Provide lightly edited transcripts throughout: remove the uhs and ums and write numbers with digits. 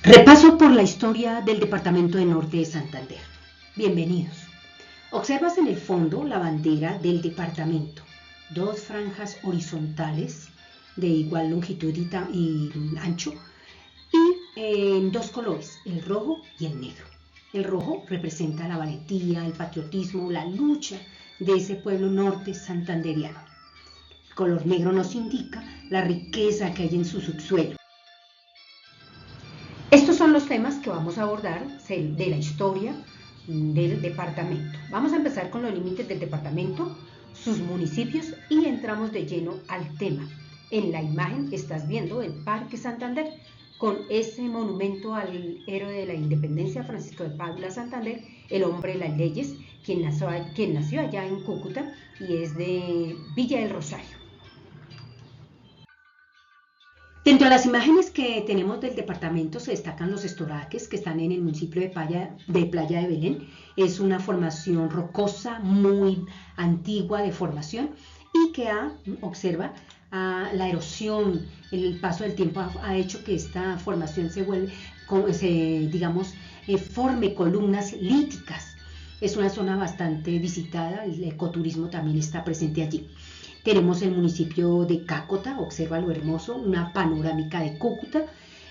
Repaso por la historia del departamento de Norte de Santander. Bienvenidos. Observas en el fondo la bandera del departamento, dos franjas horizontales de igual longitud y ancho y en dos colores, el rojo y el negro. El rojo representa la valentía, el patriotismo, la lucha de ese pueblo norte santanderiano. El color negro nos indica la riqueza que hay en su subsuelo. Estos son los temas que vamos a abordar de la historia del departamento. Vamos a empezar con los límites del departamento, sus municipios y entramos de lleno al tema. En la imagen estás viendo el Parque Santander con ese monumento al héroe de la independencia, Francisco de Paula Santander, el hombre de las leyes, quien nació allá en Cúcuta y es de Villa del Rosario. Dentro de las imágenes que tenemos del departamento se destacan los estoraques que están en el municipio de Playa de Belén. Es una formación rocosa muy antigua de formación y que observa la erosión, el paso del tiempo ha hecho que esta formación forme columnas líticas. Es una zona bastante visitada, el ecoturismo también está presente allí. Tenemos el municipio de Cácota, observa lo hermoso, una panorámica de Cúcuta,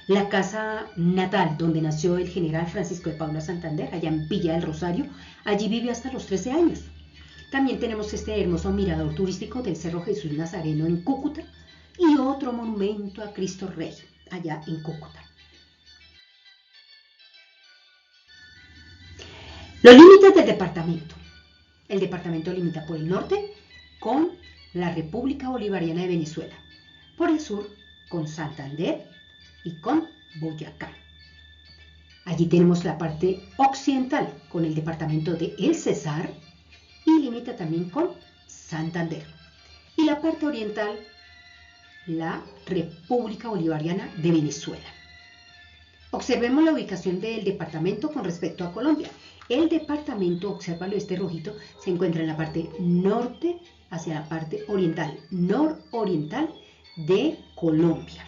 la casa natal donde nació el general Francisco de Paula Santander, allá en Villa del Rosario, allí vive hasta los 13 años. También tenemos este hermoso mirador turístico del Cerro Jesús Nazareno en Cúcuta y otro monumento a Cristo Rey, allá en Cúcuta. Los límites del departamento. El departamento limita por el norte con la República Bolivariana de Venezuela, por el sur con Santander y con Boyacá. Allí tenemos la parte occidental con el departamento de El Cesar y limita también con Santander. Y la parte oriental, la República Bolivariana de Venezuela. Observemos la ubicación del departamento con respecto a Colombia. El departamento, obsérvalo, este rojito, se encuentra en la parte norte hacia la parte oriental, nororiental de Colombia.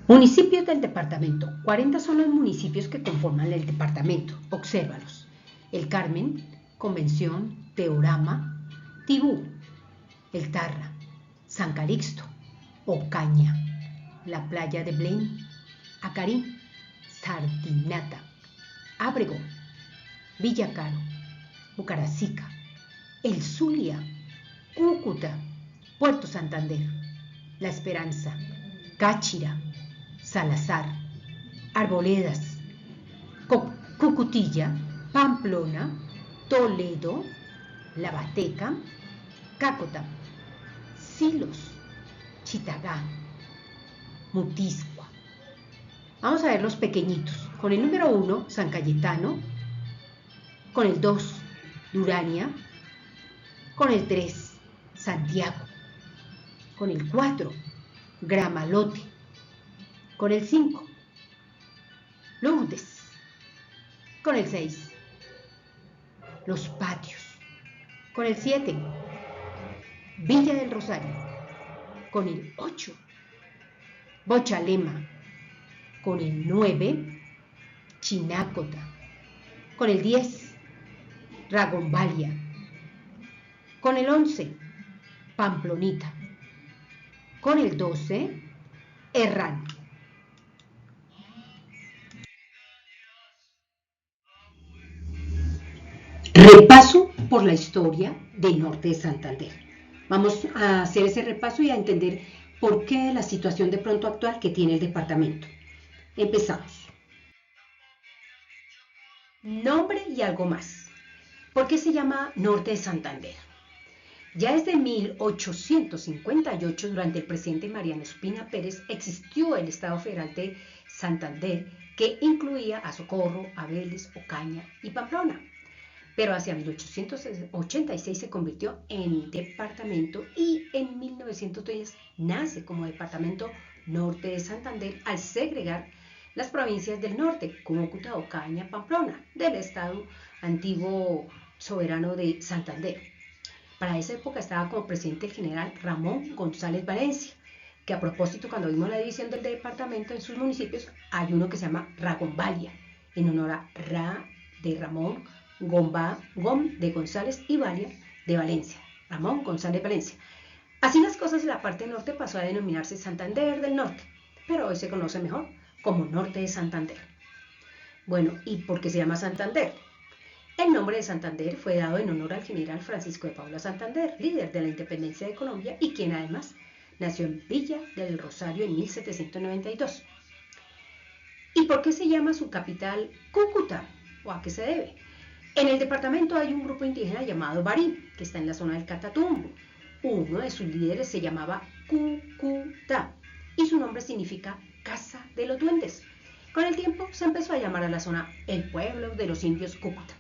Municipios del departamento. 40 son los municipios que conforman el departamento. Obsérvalos. El Carmen, Convención, Teorama, Tibú, El Tarra, San Calixto, Ocaña, la playa de Belén, Acarí, Sardinata, Ábrego, Villa Caro, Bucaracica, El Zulia, Cúcuta, Puerto Santander, La Esperanza, Cáchira, Salazar, Arboledas, Cucutilla, Pamplona, Toledo, La Bateca, Cácota, Silos, Chitagá, Mutiscua. Vamos a ver los pequeñitos. Con el número 1, San Cayetano, con el 2, Durania, con el 3, Santiago, con el 4, Gramalote, con el 5, Lourdes, con el 6, Los Patios, con el 7, Villa del Rosario, con el 8, Bochalema, con el 9, Chinácota, con el 10, Ragombalia, con el 11, Pamplonita, con el 12, Herrán. Repaso por la historia del norte de Santander. Vamos a hacer ese repaso y a entender por qué la situación de pronto actual que tiene el departamento. Empezamos. Nombre y algo más. ¿Por qué se llama Norte de Santander? Ya desde 1858, durante el presidente Mariano Ospina Pérez, existió el Estado Federal de Santander, que incluía a Socorro, a Vélez, Ocaña y Pamplona. Pero hacia 1886 se convirtió en departamento y en 1910 nace como departamento Norte de Santander al segregar las provincias del norte, Cúcuta, Ocaña, Pamplona, del Estado antiguo soberano de Santander. Para esa época estaba como presidente el general Ramón González Valencia, que a propósito, cuando vimos la división del departamento en sus municipios, hay uno que se llama Ragombalia, en honor a Ra de Ramón, Gom de González y Valia de Valencia. Ramón González Valencia. Así las cosas, la parte norte pasó a denominarse Santander del Norte, pero hoy se conoce mejor como Norte de Santander. Bueno, ¿y por qué se llama Santander? El nombre de Santander fue dado en honor al general Francisco de Paula Santander, líder de la independencia de Colombia y quien además nació en Villa del Rosario en 1792. ¿Y por qué se llama su capital Cúcuta? ¿O a qué se debe? En el departamento hay un grupo indígena llamado Barí, que está en la zona del Catatumbo. Uno de sus líderes se llamaba Cúcuta y su nombre significa Casa de los Duendes. Con el tiempo se empezó a llamar a la zona el pueblo de los indios Cúcuta.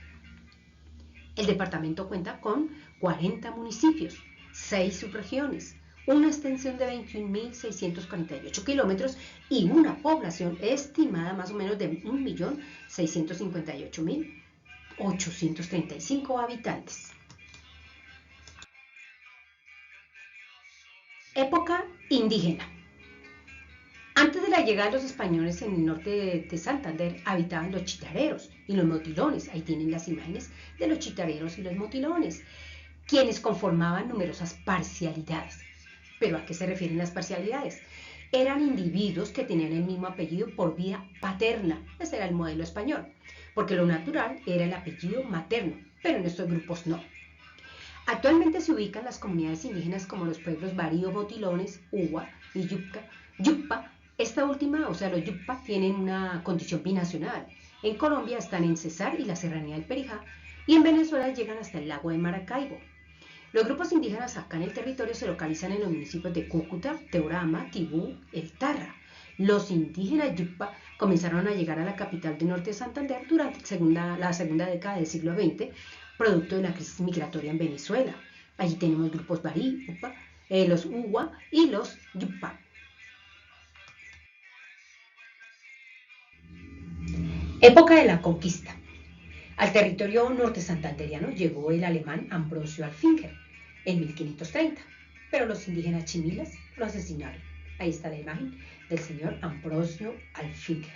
El departamento cuenta con 40 municipios, 6 subregiones, una extensión de 21.648 kilómetros y una población estimada más o menos de 1.658.835 habitantes. Época indígena. Antes de la llegada de los españoles en el norte de Santander habitaban los chitareros y los motilones. Ahí tienen las imágenes de los chitareros y los motilones, quienes conformaban numerosas parcialidades. ¿Pero a qué se refieren las parcialidades? Eran individuos que tenían el mismo apellido por vía paterna. Ese era el modelo español, porque lo natural era el apellido materno, pero en estos grupos no. Actualmente se ubican las comunidades indígenas como los pueblos Barí o Motilones, Uwa y Yucpa. Esta última, o sea, los Yucpa, tienen una condición binacional. En Colombia están en Cesar y la Serranía del Perijá, y en Venezuela llegan hasta el lago de Maracaibo. Los grupos indígenas acá en el territorio se localizan en los municipios de Cúcuta, Teorama, Tibú, El Tarra. Los indígenas Yucpa comenzaron a llegar a la capital del norte de Santander durante la segunda década del siglo XX, producto de la crisis migratoria en Venezuela. Allí tenemos grupos Barí, los Uwa y los Yucpa. Época de la conquista. Al territorio norte santanderiano llegó el alemán Ambrosio Alfinger en 1530, pero los indígenas chimilas lo asesinaron. Ahí está la imagen del señor Ambrosio Alfinger.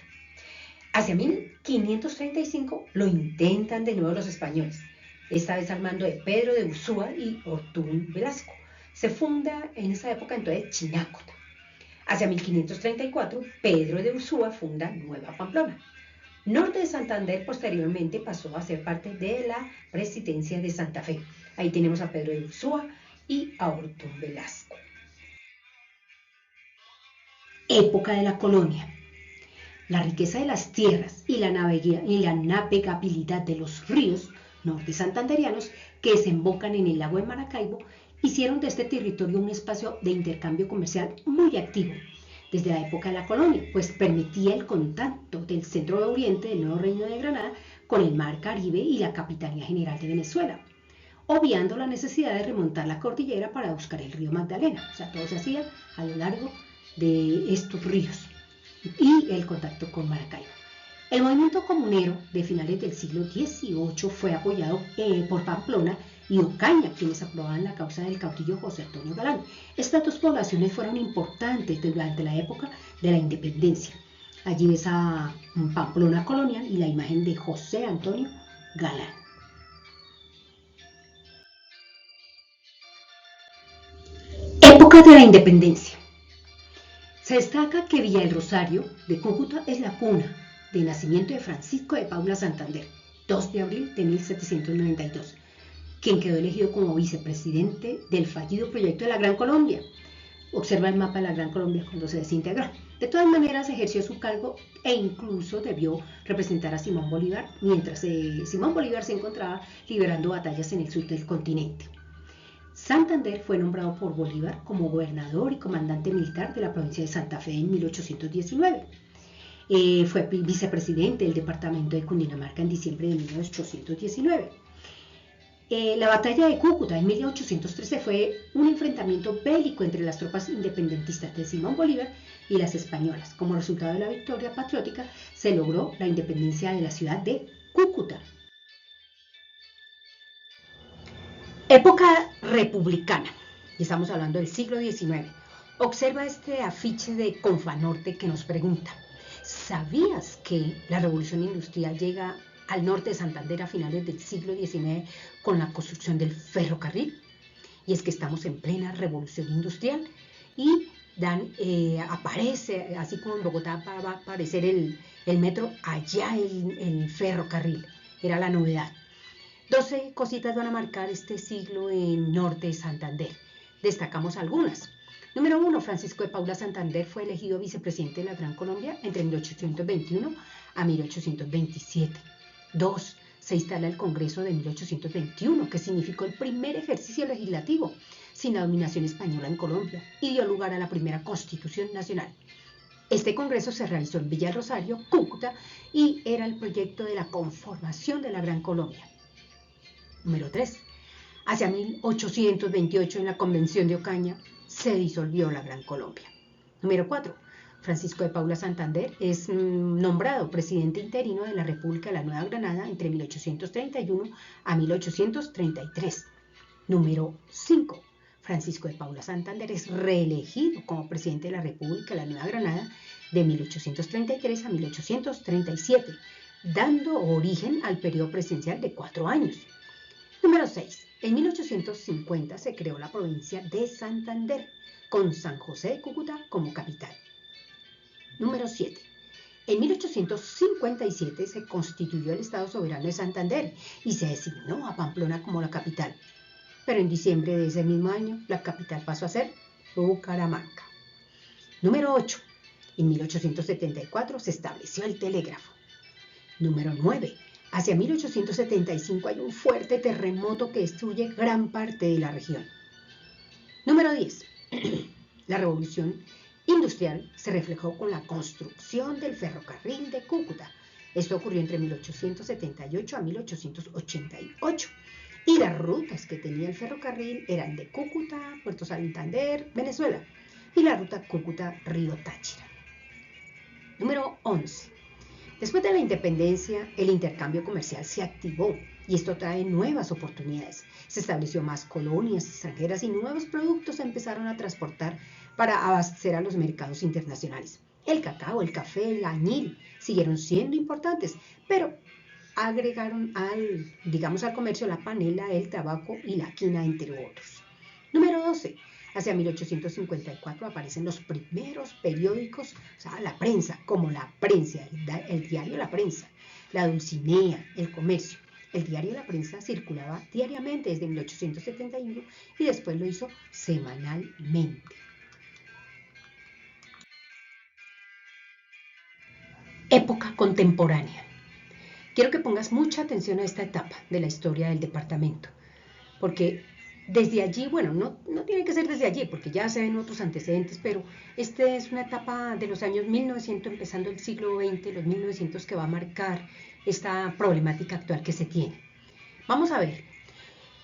Hacia 1535 lo intentan de nuevo los españoles, esta vez al mando de Pedro de Ursúa y Ortún Velasco. Se funda en esa época entonces Chinácota. Hacia 1534 Pedro de Ursúa funda Nueva Pamplona. Norte de Santander posteriormente pasó a ser parte de la presidencia de Santa Fe. Ahí tenemos a Pedro de Ursúa y a Ortún Velasco. Época de la colonia. La riqueza de las tierras y la navegabilidad de los ríos norte santanderianos que desembocan en el lago de Maracaibo hicieron de este territorio un espacio de intercambio comercial muy activo desde la época de la colonia, pues permitía el contacto del centro de oriente del nuevo reino de Granada con el mar Caribe y la Capitanía General de Venezuela, obviando la necesidad de remontar la cordillera para buscar el río Magdalena. O sea, todo se hacía a lo largo de estos ríos y el contacto con Maracaibo. El movimiento comunero de finales del siglo XVIII fue apoyado por Pamplona y Ocaña, quienes aprobaban la causa del caudillo José Antonio Galán. Estas dos poblaciones fueron importantes durante la época de la independencia. Allí ves a Pamplona colonial y la imagen de José Antonio Galán. Época de la independencia. Se destaca que Villa del Rosario de Cúcuta es la cuna de nacimiento de Francisco de Paula Santander, 2 de abril de 1792, quien quedó elegido como vicepresidente del fallido proyecto de la Gran Colombia. Observa el mapa de la Gran Colombia cuando se desintegró. De todas maneras, ejerció su cargo e incluso debió representar a Simón Bolívar, mientras Simón Bolívar se encontraba liderando batallas en el sur del continente. Santander fue nombrado por Bolívar como gobernador y comandante militar de la provincia de Santa Fe en 1819. Fue vicepresidente del departamento de Cundinamarca en diciembre de 1819. La batalla de Cúcuta en 1813 fue un enfrentamiento bélico entre las tropas independentistas de Simón Bolívar y las españolas. Como resultado de la victoria patriótica, se logró la independencia de la ciudad de Cúcuta. Época republicana, y estamos hablando del siglo XIX. Observa este afiche de Confanorte que nos pregunta: ¿sabías que la revolución industrial llega al norte de Santander a finales del siglo XIX con la construcción del ferrocarril? Y es que estamos en plena revolución industrial y aparece, así como en Bogotá va a aparecer el metro, allá el ferrocarril. Era la novedad. 12 cositas van a marcar este siglo en norte de Santander. Destacamos algunas. Número 1. Francisco de Paula Santander fue elegido vicepresidente de la Gran Colombia entre 1821 a 1827. 2. Se instala el Congreso de 1821, que significó el primer ejercicio legislativo sin la dominación española en Colombia y dio lugar a la primera Constitución Nacional. Este congreso se realizó en Villa del Rosario, Cúcuta, y era el proyecto de la conformación de la Gran Colombia. Número 3. Hacia 1828, en la Convención de Ocaña, se disolvió la Gran Colombia. Número 4. Francisco de Paula Santander es nombrado presidente interino de la República de la Nueva Granada entre 1831 a 1833. Número 5. Francisco de Paula Santander es reelegido como presidente de la República de la Nueva Granada de 1833 a 1837, dando origen al periodo presidencial de 4 años. Número 6. En 1850 se creó la provincia de Santander, con San José de Cúcuta como capital. Número 7. En 1857 se constituyó el Estado Soberano de Santander y se designó a Pamplona como la capital. Pero en diciembre de ese mismo año, la capital pasó a ser Bucaramanga. Número 8. En 1874 se estableció el telégrafo. Número 9. Hacia 1875 hay un fuerte terremoto que destruye gran parte de la región. Número 10. La revolución industrial se reflejó con la construcción del ferrocarril de Cúcuta. Esto ocurrió entre 1878 a 1888. Y las rutas que tenía el ferrocarril eran de Cúcuta, Puerto Santander, Venezuela, y la ruta Cúcuta-Río Táchira. Número 11. Después de la independencia, el intercambio comercial se activó y esto trae nuevas oportunidades. Se estableció más colonias extranjeras y nuevos productos se empezaron a transportar para abastecer a los mercados internacionales. El cacao, el café, el añil siguieron siendo importantes, pero agregaron al comercio la panela, el tabaco y la quina, entre otros. Número 12. Hacia 1854 aparecen los primeros periódicos, o sea, la prensa, como La Prensa, el diario La Prensa, la Dulcinea, El Comercio. El diario La Prensa circulaba diariamente desde 1871 y después lo hizo semanalmente. Época contemporánea. Quiero que pongas mucha atención a esta etapa de la historia del departamento, porque desde allí, bueno, no tiene que ser desde allí, porque ya se ven otros antecedentes, pero esta es una etapa de los años 1900, empezando el siglo XX, los 1900, que va a marcar esta problemática actual que se tiene. Vamos a ver.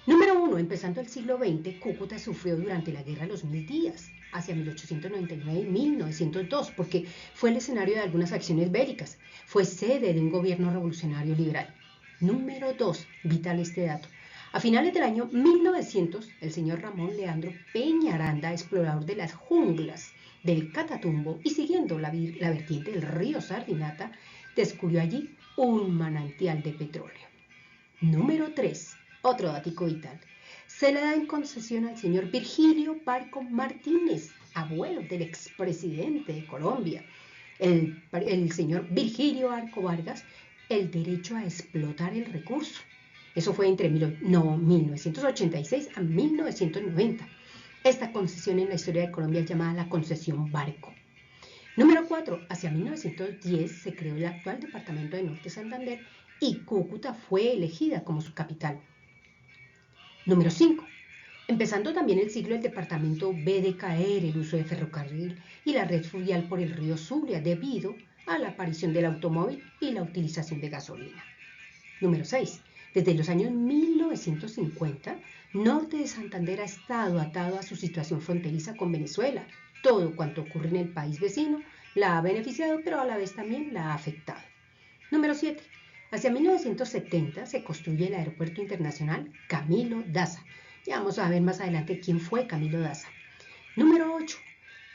Número 1. Empezando el siglo XX, Cúcuta sufrió durante la Guerra de los 1000 días, hacia 1899 y 1902, porque fue el escenario de algunas acciones bélicas. Fue sede de un gobierno revolucionario liberal. Número 2. Vital este dato. A finales del año 1900, el señor Ramón Leandro Peñaranda, explorador de las junglas del Catatumbo y siguiendo la vertiente del río Sardinata, descubrió allí un manantial de petróleo. Número 3. Otro datico vital. Se le da en concesión al señor Virgilio Barco Martínez, abuelo del expresidente de Colombia, el señor Virgilio Arco Vargas, el derecho a explotar el recurso. Eso fue entre 1986 a 1990. Esta concesión en la historia de Colombia es llamada la concesión Barco. Número 4. Hacia 1910 se creó el actual departamento de Norte Santander y Cúcuta fue elegida como su capital. Número 5. Empezando también el siglo, el departamento ve decaer el uso de ferrocarril y la red fluvial por el río Zulia debido a la aparición del automóvil y la utilización de gasolina. Número 6. Desde los años 1950, Norte de Santander ha estado atado a su situación fronteriza con Venezuela. Todo cuanto ocurre en el país vecino la ha beneficiado, pero a la vez también la ha afectado. Número 7. Hacia 1970 se construye el Aeropuerto Internacional Camilo Daza. Ya vamos a ver más adelante quién fue Camilo Daza. Número 8.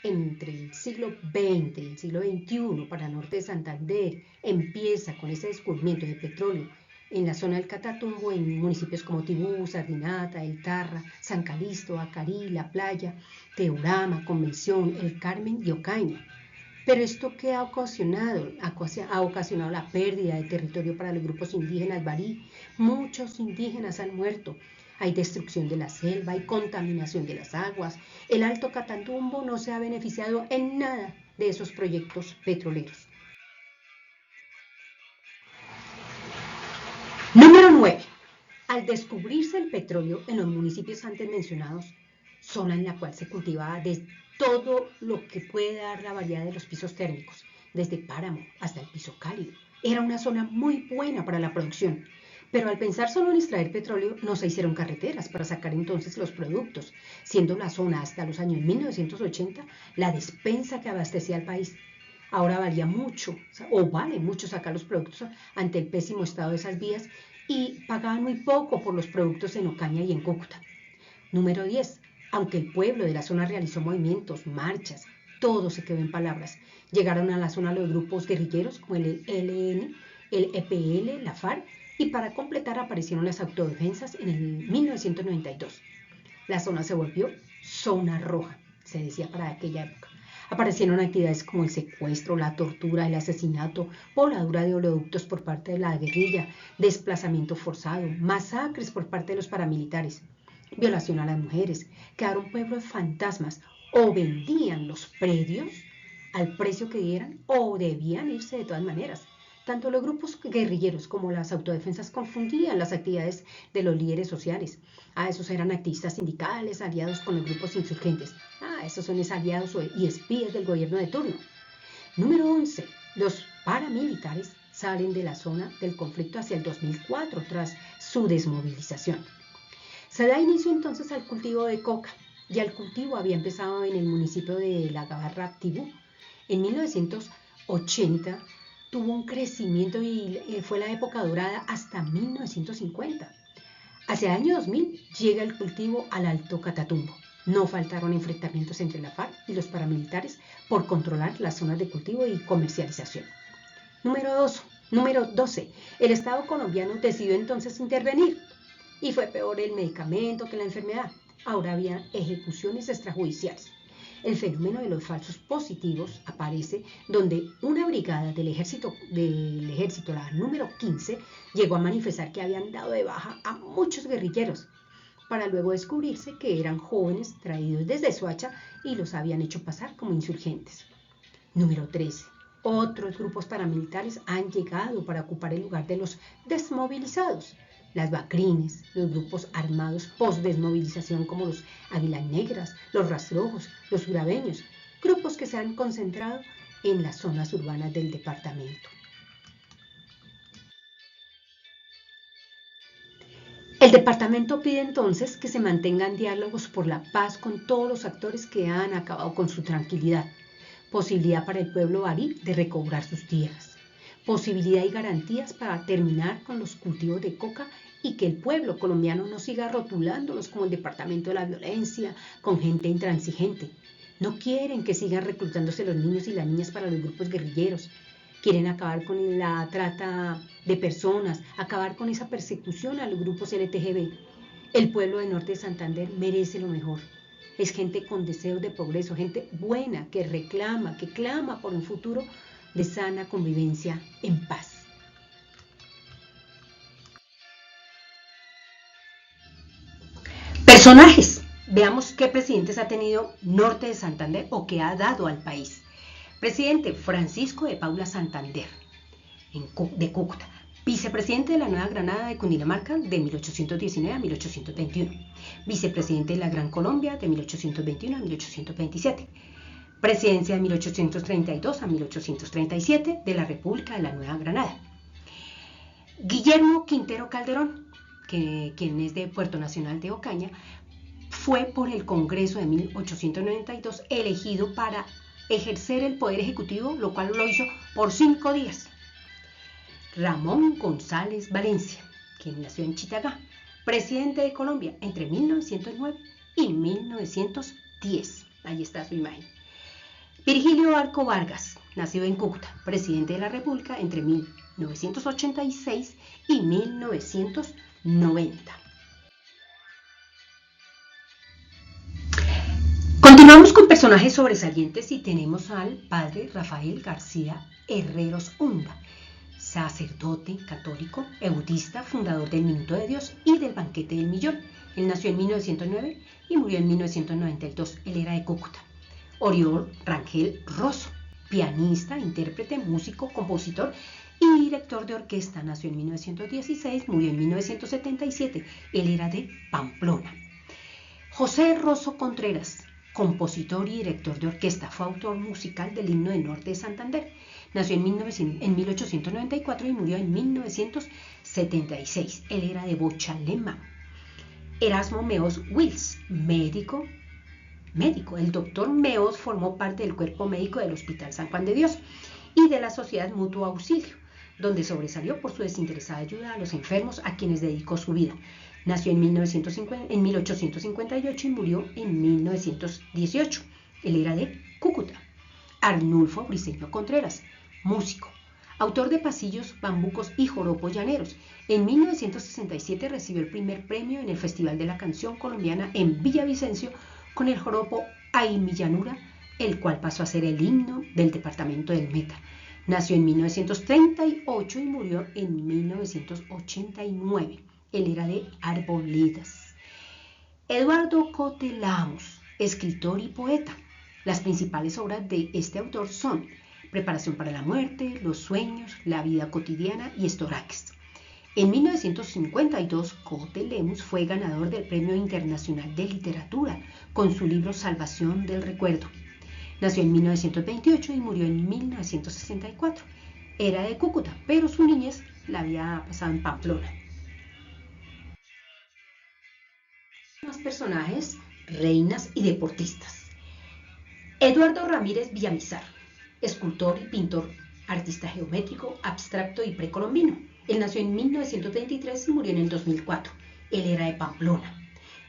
entre el siglo XX y el siglo XXI para el norte de Santander empieza con ese descubrimiento de petróleo en la zona del Catatumbo, en municipios como Tibú, Sardinata, El Tarra, San Calixto, Acarí, La Playa, Teorama, Convención, El Carmen y Ocaña. Pero esto que ha ocasionado la pérdida de territorio para los grupos indígenas barí. Muchos indígenas han muerto. Hay destrucción de la selva, hay contaminación de las aguas. El Alto Catatumbo no se ha beneficiado en nada de esos proyectos petroleros. Número 9. Al descubrirse el petróleo en los municipios antes mencionados, zona en la cual se cultivaba de todo lo que puede dar la variedad de los pisos térmicos, desde páramo hasta el piso cálido. Era una zona muy buena para la producción, pero al pensar solo en extraer petróleo no se hicieron carreteras para sacar entonces los productos, siendo la zona hasta los años 1980 la despensa que abastecía al país. Ahora valía mucho, o vale mucho sacar los productos ante el pésimo estado de esas vías y pagaban muy poco por los productos en Ocaña y en Cúcuta. Número 10. Aunque el pueblo de la zona realizó movimientos, marchas, todo se quedó en palabras. Llegaron a la zona los grupos guerrilleros como el ELN, el EPL, la FARC, y para completar aparecieron las autodefensas en el 1992. La zona se volvió zona roja, se decía para aquella época. Aparecieron actividades como el secuestro, la tortura, el asesinato, voladura de oleoductos por parte de la guerrilla, desplazamiento forzado, masacres por parte de los paramilitares, violación a las mujeres. Quedaron pueblos fantasmas, o vendían los predios al precio que dieran o debían irse de todas maneras. Tanto los grupos guerrilleros como las autodefensas confundían las actividades de los líderes sociales. Esos eran activistas sindicales aliados con los grupos insurgentes. Esos son aliados y espías del gobierno de turno. Número 11. Los paramilitares salen de la zona del conflicto hacia el 2004 tras su desmovilización. Se da inicio entonces al cultivo de coca. Ya el cultivo había empezado en el municipio de La Gabarra, Tibú. En 1980 tuvo un crecimiento y fue la época dorada hasta 1950. Hacia el año 2000 llega el cultivo al Alto Catatumbo. No faltaron enfrentamientos entre la FARC y los paramilitares por controlar las zonas de cultivo y comercialización. Número 12. El Estado colombiano decidió entonces intervenir y fue peor el medicamento que la enfermedad. Ahora había ejecuciones extrajudiciales. El fenómeno de los falsos positivos aparece donde una brigada del ejército, la número 15, llegó a manifestar que habían dado de baja a muchos guerrilleros, para luego descubrirse que eran jóvenes traídos desde Soacha y los habían hecho pasar como insurgentes. Número 13. Otros grupos paramilitares han llegado para ocupar el lugar de los desmovilizados. Las Bacrines, los grupos armados post-desmovilización como los Águilas Negras, los Rastrojos, los Urabeños, grupos que se han concentrado en las zonas urbanas del departamento. El departamento pide entonces que se mantengan diálogos por la paz con todos los actores que han acabado con su tranquilidad, posibilidad para el pueblo barí de recobrar sus tierras, posibilidad y garantías para terminar con los cultivos de coca y que el pueblo colombiano no siga rotulándolos como el departamento de la violencia, con gente intransigente. No quieren que sigan reclutándose los niños y las niñas para los grupos guerrilleros. Quieren acabar con la trata de personas, acabar con esa persecución a los grupos LGTB. El pueblo de Norte de Santander merece lo mejor. Es gente con deseos de progreso, gente buena que reclama, que clama por un futuro de sana convivencia en paz. Personajes. Veamos qué presidentes ha tenido Norte de Santander o qué ha dado al país. Presidente Francisco de Paula Santander, de Cúcuta. Vicepresidente de la Nueva Granada de Cundinamarca de 1819 a 1821. Vicepresidente de la Gran Colombia de 1821 a 1827. Presidencia de 1832 a 1837 de la República de la Nueva Granada. Guillermo Quintero Calderón, quien es de Puerto Nacional de Ocaña, fue por el Congreso de 1892 elegido para ejercer el poder ejecutivo, lo cual lo hizo por 5 días. Ramón González Valencia, quien nació en Chitagá, presidente de Colombia entre 1909 y 1910. Ahí está su imagen. Virgilio Arco Vargas nació en Cúcuta, presidente de la República entre 1986 y 1990. Continuamos con personajes sobresalientes y tenemos al padre Rafael García Herreros Hunda, sacerdote católico, eudista, fundador del Minuto de Dios y del Banquete del Millón. Él nació en 1909 y murió en 1992. Él era de Cúcuta. Oriol Rangel Rosso, pianista, intérprete, músico, compositor y director de orquesta. Nació en 1916, murió en 1977. Él era de Pamplona. José Rosso Contreras, compositor y director de orquesta, fue autor musical del himno del norte de Santander. Nació en 1894 y murió en 1976. Él era de Bochalema. Erasmo Meos Wills, médico. El doctor Meos formó parte del cuerpo médico del Hospital San Juan de Dios y de la Sociedad Mutuo Auxilio, donde sobresalió por su desinteresada ayuda a los enfermos a quienes dedicó su vida. Nació en 1858 y murió en 1918. Él era de Cúcuta. Arnulfo Briceño Contreras, músico, autor de Pasillos, Bambucos y Joropos Llaneros. En 1967 recibió el primer premio en el Festival de la Canción Colombiana en Villavicencio con el joropo Ay mi llanura, el cual pasó a ser el himno del departamento del Meta. Nació en 1938 y murió en 1989. Él era de Arboledas. Eduardo Cote Lamos, escritor y poeta. Las principales obras de este autor son Preparación para la muerte, Los sueños, La vida cotidiana y Estoraques. En 1952, Cote Lemus fue ganador del Premio Internacional de Literatura con su libro Salvación del Recuerdo. Nació en 1928 y murió en 1964. Era de Cúcuta, pero su niñez la había pasado en Pamplona. Más personajes, reinas y deportistas. Eduardo Ramírez Villamizar, escultor y pintor, artista geométrico, abstracto y precolombino. Él nació en 1923 y murió en el 2004. Él era de Pamplona.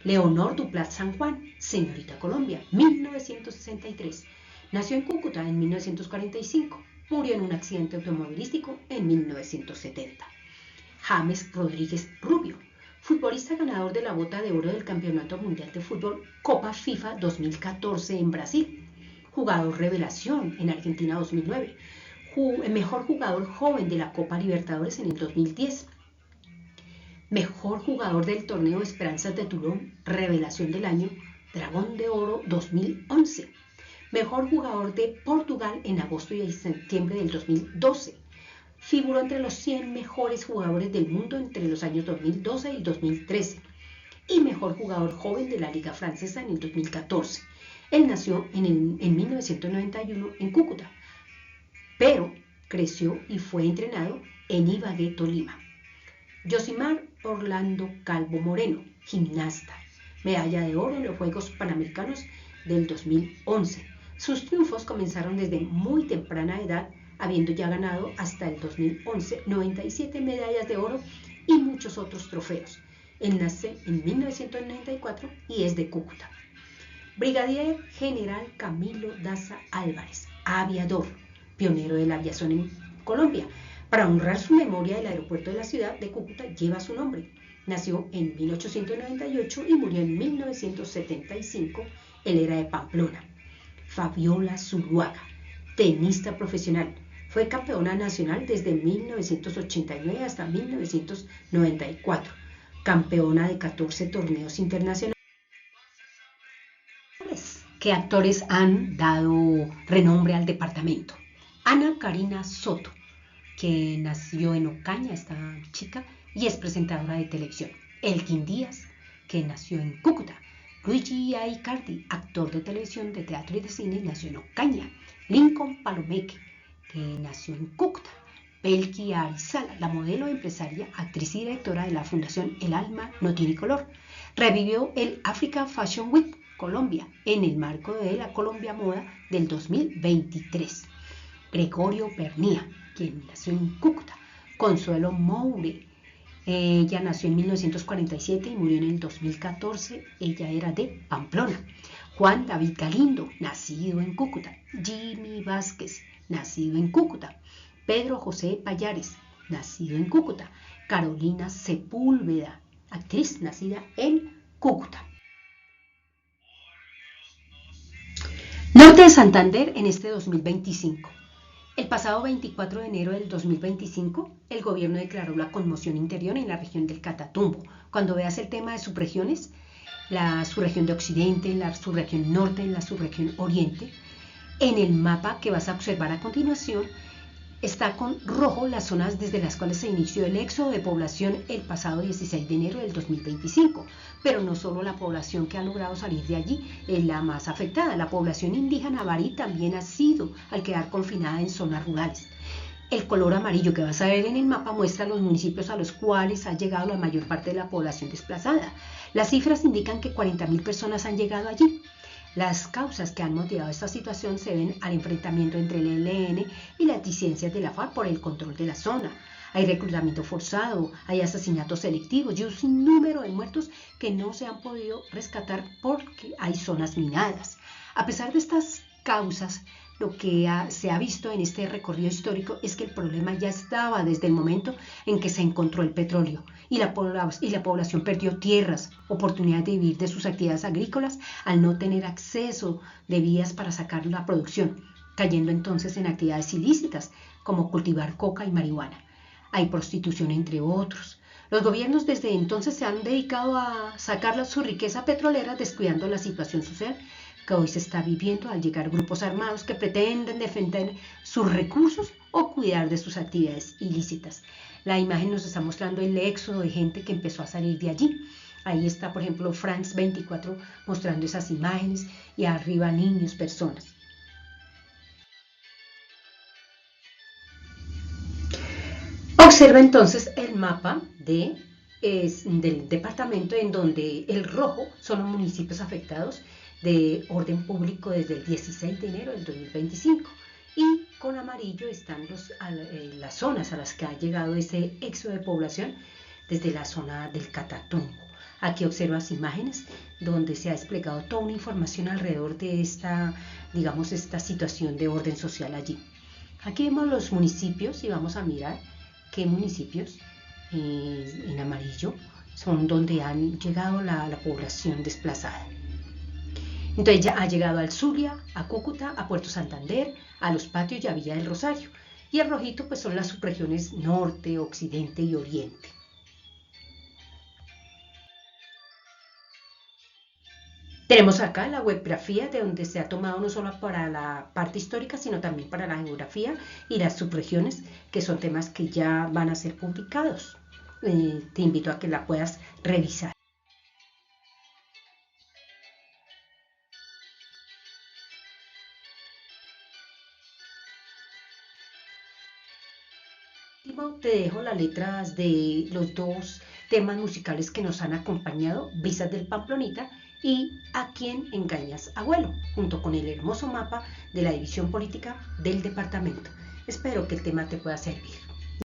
Leonor Duplat San Juan, señorita Colombia, 1963. Nació en Cúcuta en 1945. Murió en un accidente automovilístico en 1970. James Rodríguez Rubio, futbolista ganador de la bota de oro del Campeonato Mundial de Fútbol Copa FIFA 2014 en Brasil. Jugador revelación en Argentina 2009. Mejor jugador joven de la Copa Libertadores en el 2010. Mejor jugador del torneo Esperanzas de Toulon, revelación del año, Dragón de Oro 2011. Mejor jugador de Portugal en agosto y septiembre del 2012. Figuró entre los 100 mejores jugadores del mundo entre los años 2012 y 2013. Y mejor jugador joven de la Liga Francesa en el 2014. Él nació en 1991 en Cúcuta, pero creció y fue entrenado en Ibagué, Tolima. Yosimar Orlando Calvo Moreno, gimnasta, medalla de oro en los Juegos Panamericanos del 2011. Sus triunfos comenzaron desde muy temprana edad, habiendo ya ganado hasta el 2011 97 medallas de oro y muchos otros trofeos. Él nace en 1994 y es de Cúcuta. Brigadier General Camilo Daza Álvarez, aviador, pionero de la aviación en Colombia. Para honrar su memoria, el aeropuerto de la ciudad de Cúcuta lleva su nombre. Nació en 1898 y murió en 1975. Él era de Pamplona. Fabiola Zuluaga, tenista profesional. Fue campeona nacional desde 1989 hasta 1994. Campeona de 14 torneos internacionales. ¿Qué actores han dado renombre al departamento? Ana Karina Soto, que nació en Ocaña, esta chica, y es presentadora de televisión. Elkin Díaz, que nació en Cúcuta. Luigi Aicardi, actor de televisión, de teatro y de cine, nació en Ocaña. Lincoln Palomeque, que nació en Cúcuta. Belki Arizala, la modelo, empresaria, actriz y directora de la Fundación El Alma No Tiene Color. Revivió el Africa Fashion Week Colombia en el marco de la Colombia Moda del 2023. Gregorio Pernía, quien nació en Cúcuta. Consuelo Moure, ella nació en 1947 y murió en el 2014. Ella era de Pamplona. Juan David Galindo, nacido en Cúcuta. Jimmy Vázquez, nacido en Cúcuta. Pedro José Payares, nacido en Cúcuta. Carolina Sepúlveda, actriz nacida en Cúcuta. Norte de Santander en este 2025. El pasado 24 de enero del 2025, el gobierno declaró la conmoción interior en la región del Catatumbo. Cuando veas el tema de subregiones, la subregión de Occidente, la subregión Norte, la subregión Oriente, en el mapa que vas a observar a continuación, está con rojo las zonas desde las cuales se inició el éxodo de población el pasado 16 de enero del 2025. Pero no solo la población que ha logrado salir de allí es la más afectada. La población indígena barí también ha sido al quedar confinada en zonas rurales. El color amarillo que vas a ver en el mapa muestra los municipios a los cuales ha llegado la mayor parte de la población desplazada. Las cifras indican que 40.000 personas han llegado allí. Las causas que han motivado esta situación se deben al enfrentamiento entre el ELN y las disidencias de la FARC por el control de la zona. Hay reclutamiento forzado, hay asesinatos selectivos y un sinnúmero de muertos que no se han podido rescatar porque hay zonas minadas. A pesar de estas causas, lo que se ha visto en este recorrido histórico es que el problema ya estaba desde el momento en que se encontró el petróleo y la población perdió tierras, oportunidades de vivir de sus actividades agrícolas al no tener acceso de vías para sacar la producción, cayendo entonces en actividades ilícitas como cultivar coca y marihuana. Hay prostitución entre otros. Los gobiernos desde entonces se han dedicado a sacar su riqueza petrolera descuidando la situación social que hoy se está viviendo al llegar grupos armados que pretenden defender sus recursos o cuidar de sus actividades ilícitas. La imagen nos está mostrando el éxodo de gente que empezó a salir de allí. Ahí está, por ejemplo, France 24 mostrando esas imágenes y arriba niños, personas. Observa entonces el mapa del departamento en donde el rojo son los municipios afectados de orden público desde el 16 de enero del 2025 y con amarillo están las zonas a las que ha llegado ese éxodo de población desde la zona del Catatumbo. Aquí observas imágenes donde se ha desplegado toda una información alrededor de esta situación de orden social allí. Aquí vemos los municipios y vamos a mirar qué municipios en amarillo son donde han llegado la población desplazada. Entonces ya ha llegado al Zulia, a Cúcuta, a Puerto Santander, a Los Patios y a Villa del Rosario. Y el rojito pues son las subregiones Norte, Occidente y Oriente. Tenemos acá la webgrafía de donde se ha tomado no solo para la parte histórica, sino también para la geografía y las subregiones, que son temas que ya van a ser publicados. Te invito a que la puedas revisar. Te dejo las letras de los dos temas musicales que nos han acompañado, Brisas del Pamplonita y A quién engañas, abuelo, junto con el hermoso mapa de la división política del departamento. Espero que el tema te pueda servir.